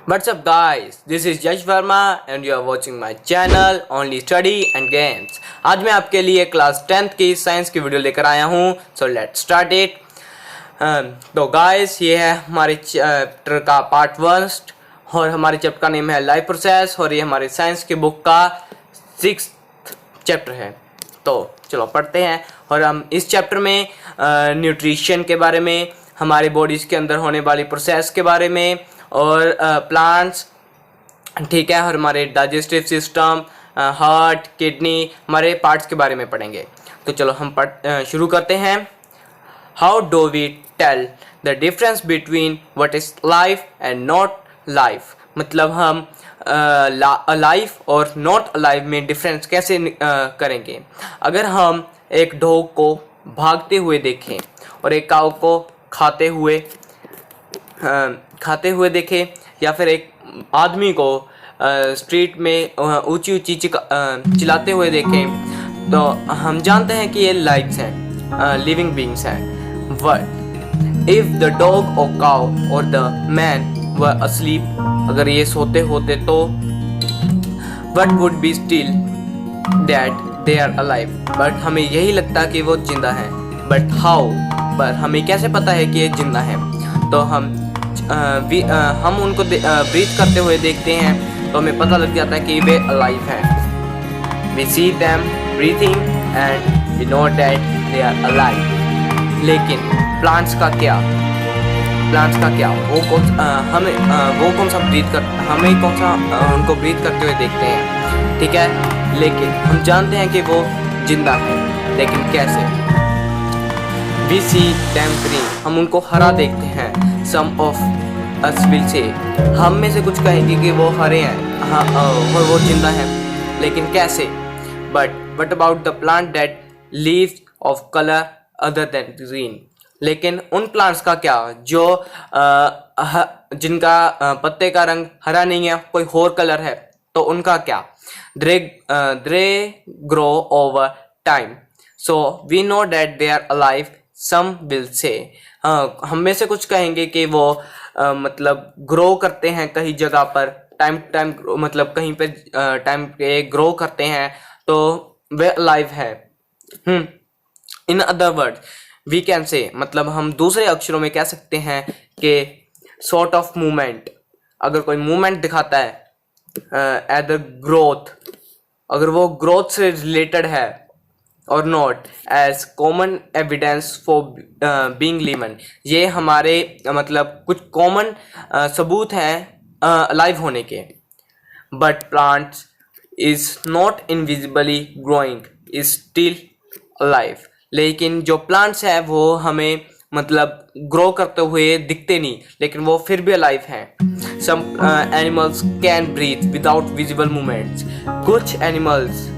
What's up guys, this is Yash Verma and you are watching my channel Only Study and Games। आज मैं आपके लिए class 10th की science की video लेकर आया हूँ। So let's start it. तो गाइस ये है हमारे चैप्टर का पार्ट 1 और हमारे चैप्टर का नेम है लाइफ प्रोसेस और ये हमारे साइंस की बुक का 6th चैप्टर है। तो चलो पढ़ते हैं और हम इस चैप्टर में न्यूट्रिशन के बारे में, हमारे बॉडीज़ के अंदर होने वाली प्रोसेस के बारे में और प्लांट्स, ठीक है, और हमारे डाइजेस्टिव सिस्टम, हार्ट, किडनी, हमारे पार्ट्स के बारे में पढ़ेंगे। तो चलो हम शुरू करते हैं। How do we tell the difference between what is life and not life, मतलब हम लाइफ और नॉट अलाइव में डिफरेंस कैसे करेंगे। अगर हम एक डॉग को भागते हुए देखें और एक काऊ को खाते हुए देखें या फिर एक आदमी को स्ट्रीट में ऊंची ऊंची चिल्लाते हुए देखें तो हम जानते हैं कि ये लाइव्स हैं, लिविंग बीइंग्स हैं। बट इफ द डॉग और काउ और द मैन वर अस्लीप, अगर ये सोते होते तो what would be still that they are alive, but हमें यही लगता कि वो जिंदा है। बट हाउ, पर हमें कैसे पता है कि ये जिंदा है। तो हम उनको ब्रीथ करते हुए देखते हैं तो हमें पता लग जाता है कि वे अलाइव हैं। We see them breathing and we know that they are alive. लेकिन प्लांट्स का क्या, हमें कौन सा उनको ब्रीथ करते हुए देखते हैं, ठीक है, लेकिन हम जानते हैं कि वो जिंदा है, लेकिन कैसे। वी सी देम ग्रीन, हम उनको हरा देखते हैं। सम ऑफ अस विल से, हम में से कुछ कहेंगे कि वो हरे हैं, हाँ, और वो जिंदा हैं, लेकिन कैसे। But what about the plant that leaves of colour other than green, लेकिन उन प्लांट्स का क्या जो जिनका पत्ते का रंग हरा नहीं है, कोई और कलर है, तो उनका क्या। They grow over time, so we know that they are alive. Some will say, हम में से कुछ कहेंगे कि वो मतलब ग्रो करते हैं कहीं जगह पर, टाइम मतलब कहीं पे टाइम पे ग्रो करते हैं, तो वे अलाइव है। In other word we can say, मतलब हम दूसरे अक्षरों में कह सकते हैं कि सॉर्ट ऑफ मूवमेंट, अगर कोई मूवमेंट दिखाता है एदर ग्रोथ, अगर वो ग्रोथ से रिलेटेड है, और not as common evidence for being living, ये हमारे मतलब कुछ कॉमन सबूत हैं अलाइव होने के। But plants is not invisibly growing is still alive, लेकिन जो प्लांट्स हैं वो हमें मतलब ग्रो करते हुए दिखते नहीं, लेकिन वो फिर भी अलाइव हैं। Some animals can breathe without visible movements, कुछ एनिमल्स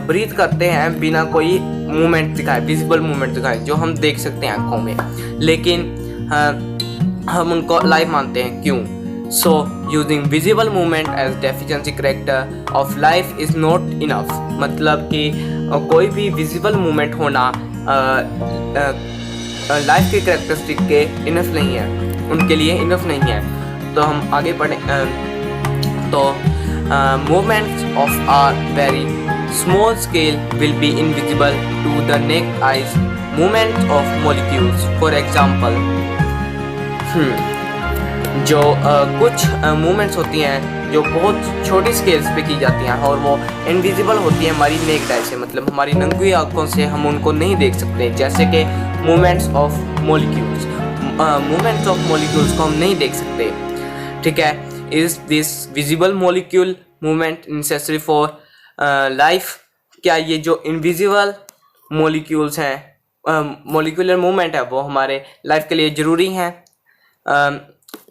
ब्रीथ करते हैं बिना कोई मूवमेंट दिखाए, विजिबल मूवमेंट दिखाए, जो हम देख सकते हैं आंखों में, लेकिन हम उनको लाइव मानते हैं। क्यों। So using visible movement as deficiency character of life is not enough, मतलब कि कोई भी विजिबल मूवमेंट होना लाइफ के कैरेक्टरिस्टिक के इनफ नहीं है, उनके लिए इनफ नहीं है। तो हम आगे पढ़ें। तो movements of are very small scale will be invisible to the naked eyes. Movements of molecules, for example, जो कुछ मूवमेंट्स होती हैं जो बहुत छोटी स्केल्स पे की जाती हैं और वो इनविजिबल होती हैं हमारी नेक्ड आई से, मतलब हमारी नंगी आंखों से हम उनको नहीं देख सकते, जैसे कि movements of molecules. Movements of molecules को हम नहीं देख सकते, ठीक है। Is this visible molecule movement necessary for life, क्या ये जो इनविजिबल मॉलिक्यूल्स हैं, मॉलिक्यूलर मूवमेंट है, वो हमारे लाइफ के लिए ज़रूरी हैं।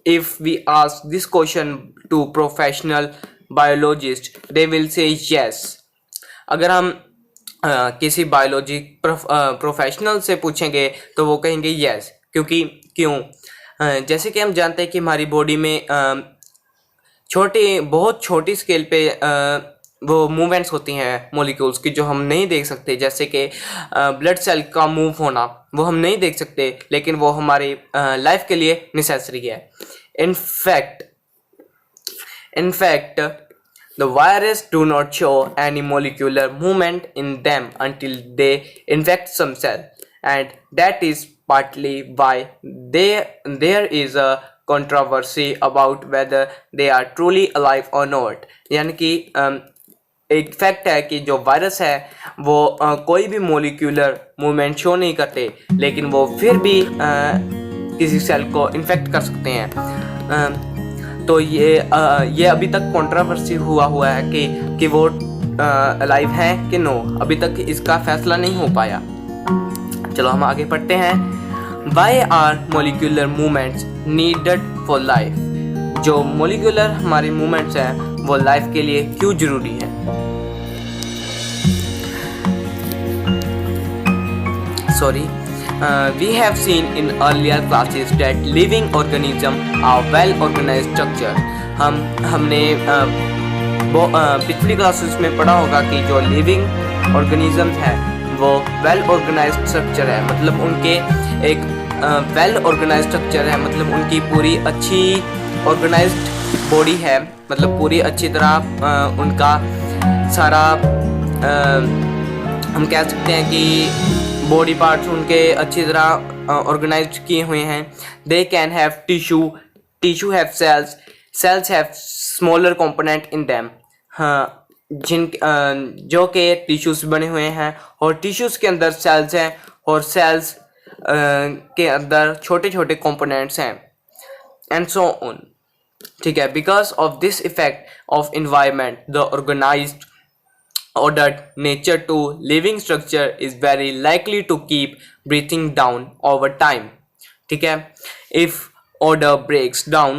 If we ask this question to professional biologist they will say yes, अगर हम किसी बायोलॉजी प्रोफेशनल से पूछेंगे तो वो कहेंगे यस, क्योंकि क्यों, जैसे कि हम जानते हैं कि हमारी बॉडी में बहुत छोटी स्केल पे वो मूवमेंट्स होती हैं मॉलिक्यूल्स की जो हम नहीं देख सकते, जैसे कि ब्लड सेल का मूव होना, वो हम नहीं देख सकते, लेकिन वो हमारी लाइफ के लिए नेसेसरी है। In fact In fact, the virus do not show any molecular movement in them until they infect some cell, and that is partly why there is a controversy about whether they are truly alive or not. यानी कि एक fact है कि जो virus है वो कोई भी मोलिकुलर मूवमेंट शो नहीं करते, लेकिन वो फिर भी किसी सेल को इन्फेक्ट कर सकते हैं। तो ये अभी तक कंट्रोवर्सी हुआ है कि वो अलाइव हैं कि नो, अभी तक इसका फैसला नहीं हो पाया। चलो हम आगे पढ़ते हैं। Why are molecular movements needed for life? जो मोलिकुलर हमारी मूवमेंट्स हैं वो लाइफ के लिए क्यों जरूरी है? We have seen in earlier classes that living organisms are well organized structure. हमने पिछली क्लासेस में पढ़ा होगा कि जो लिविंग ऑर्गेनिज्म है वो वेल ऑर्गेनाइज्ड स्ट्रक्चर है, मतलब उनके एक वेल ऑर्गेनाइज्ड स्ट्रक्चर है, मतलब उनकी पूरी अच्छी ऑर्गेनाइज्ड बॉडी है, मतलब पूरी अच्छी तरह उनका सारा हम कह सकते हैं कि बॉडी पार्ट्स उनके अच्छी तरह ऑर्गेनाइज्ड किए हुए हैं। They can have tissue have cells have smaller component in them. हाँ, जो के टिश्यूज बने हुए हैं और टिश्यूज के अंदर सेल्स हैं और सेल्स के अंदर छोटे छोटे कंपोनेंट्स हैं, एंड सो ऑन। ठीक है, because of this effect of environment the organised ordered nature to living structure is very likely to keep breathing down over time. ठीक है, if order breaks down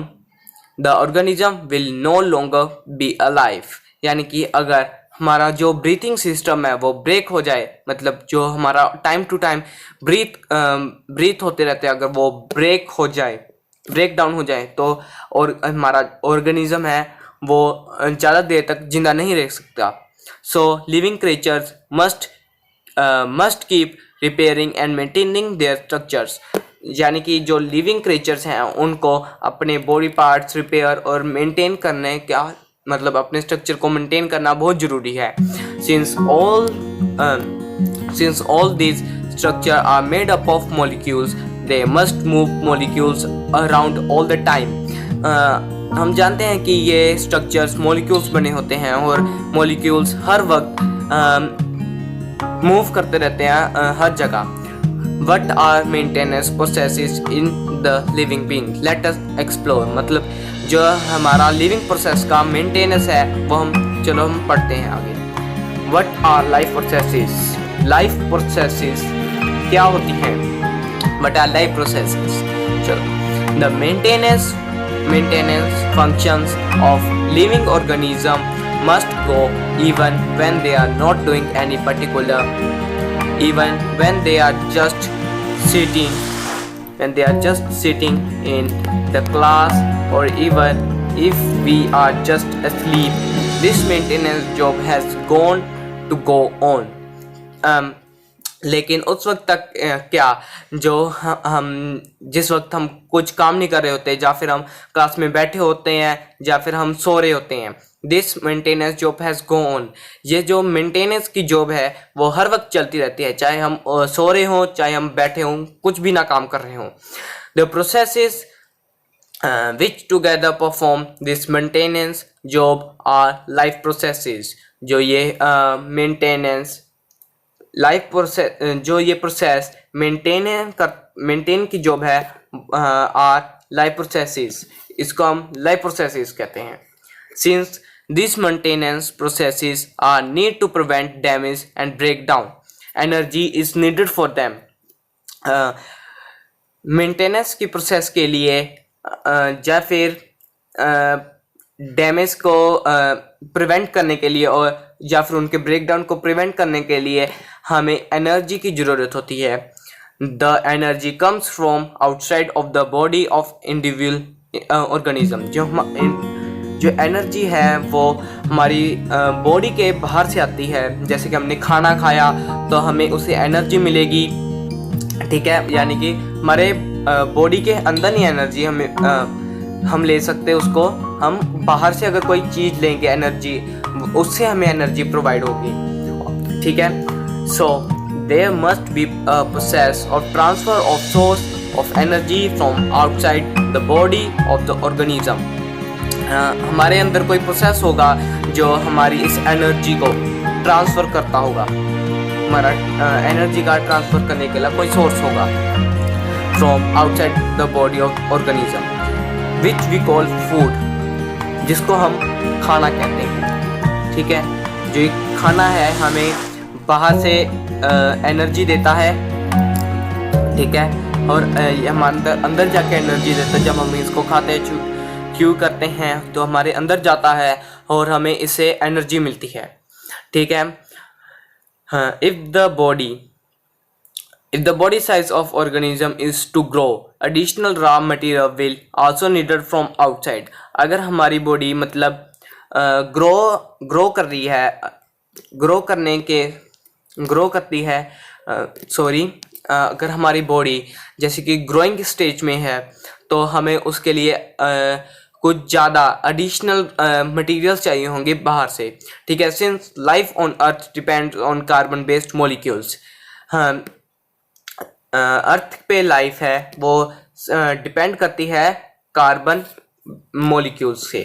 the organism will no longer be alive. यानी कि अगर हमारा जो breathing system है वो break हो जाए, मतलब जो हमारा टाइम टू टाइम ब्रीथ होते रहते हैं, अगर वो ब्रेक डाउन हो जाए तो और हमारा ऑर्गेनिज्म है वो ज़्यादा देर तक जिंदा नहीं रह सकता। So living creatures must keep repairing and maintaining their structures. यानी कि जो लिविंग क्रिएचर्स हैं उनको अपने बॉडी पार्ट्स रिपेयर और मेंटेन करने क्या मतलब अपने स्ट्रक्चर को मेंटेन करना बहुत ज़रूरी है। Since all these structures are made up of molecules, they must move molecules around all the time. हम जानते हैं कि ये स्ट्रक्चर्स मॉलिक्यूल्स बने होते हैं और मॉलिक्यूल्स हर वक्त मूव करते रहते हैं हर जगह। What are maintenance processes in the living being? Let us explore. मतलब जो हमारा लिविंग प्रोसेस का मेंटेनेंस है वो हम पढ़ते हैं आगे। What are life processes? Life processes क्या होती हैं? What are life processes? चलो, the maintenance functions of living organism must go even when they are not doing any particular, even when they are just sitting in the class, or even if we are just asleep. This maintenance job has gone to go on. लेकिन उस वक्त तक क्या जो हम जिस वक्त हम कुछ काम नहीं कर रहे होते, या फिर हम क्लास में बैठे होते हैं, या फिर हम सो रहे होते हैं, this maintenance job has go on. ये जो मेंटेनेंस की जॉब है वो हर वक्त चलती रहती है, चाहे हम सो रहे हों, चाहे हम बैठे हों, कुछ भी ना काम कर रहे हों। The processes which together perform this maintenance job are life processes। जो ये मेंटेनेंस लाइफ प्रोसेस जो ये प्रोसेस मेंटेन की जॉब है आर लाइफ प्रोसेसेस, इसको हम लाइफ प्रोसेसेस कहते हैं। Since this maintenance processes are need to prevent damage and break down, energy is needed for them. Maintenance की प्रोसेस के लिए या फिर डैमेज को प्रिवेंट करने के लिए और या फिर उनके ब्रेकडाउन को प्रिवेंट करने के लिए हमें एनर्जी की ज़रूरत होती है। The energy comes from outside of the body of individual organism. जो एनर्जी है वो हमारी बॉडी के बाहर से आती है। जैसे कि हमने खाना खाया तो हमें उससे एनर्जी मिलेगी, ठीक है, यानी कि हमारे बॉडी के अंदर नहीं एनर्जी हमें हम ले सकते हैं उसको, हम बाहर से अगर कोई चीज़ लेंगे एनर्जी, उससे हमें एनर्जी प्रोवाइड होगी, ठीक है। So there must be process और transfer of source of energy from outside the body of the organism. हमारे अंदर कोई प्रोसेस होगा जो हमारी इस एनर्जी को ट्रांसफ़र करता होगा, हमारा एनर्जी का ट्रांसफ़र करने के लिए कोई सोर्स होगा from outside the body of organism which we call food, जिसको हम खाना कहते हैं, ठीक है। जो एक खाना है हमें बाहर से एनर्जी देता है, ठीक है, और हम अंदर जाके एनर्जी देता है। जब हम इसको खाते हैं, च्यू करते हैं, तो हमारे अंदर जाता है और हमें इससे एनर्जी मिलती है, ठीक है। If the body size of organism is to grow, additional raw material will also needed from outside. अगर हमारी बॉडी मतलब ग्रो कर रही है, अगर हमारी बॉडी जैसे कि ग्रोइंग स्टेज में है, तो हमें उसके लिए कुछ ज़्यादा एडिशनल मटेरियल्स चाहिए होंगे बाहर से, ठीक है। Since life on earth depends on carbon based molecules, हाँ, अर्थ पे लाइफ है वो डिपेंड करती है कार्बन मॉलिक्यूल्स से,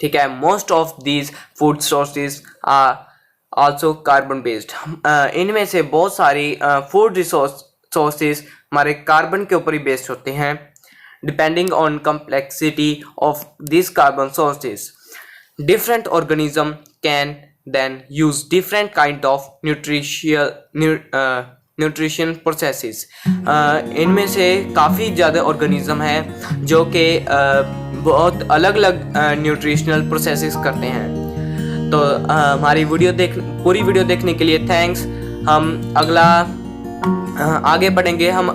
ठीक है। Most of these food sources are also carbon based. इनमें से बहुत सारी फूड सोर्सेज हमारे कार्बन के ऊपर ही बेस्ड होते हैं। Depending on complexity of these carbon sources, different organism can then use different kind of nutrition processes. इनमें से काफ़ी ज़्यादा ऑर्गेनिज्म हैं जो कि बहुत अलग अलग न्यूट्रिशनल प्रोसेसेस करते हैं। तो हमारी पूरी वीडियो देखने के लिए थैंक्स। हम आगे बढ़ेंगे, हम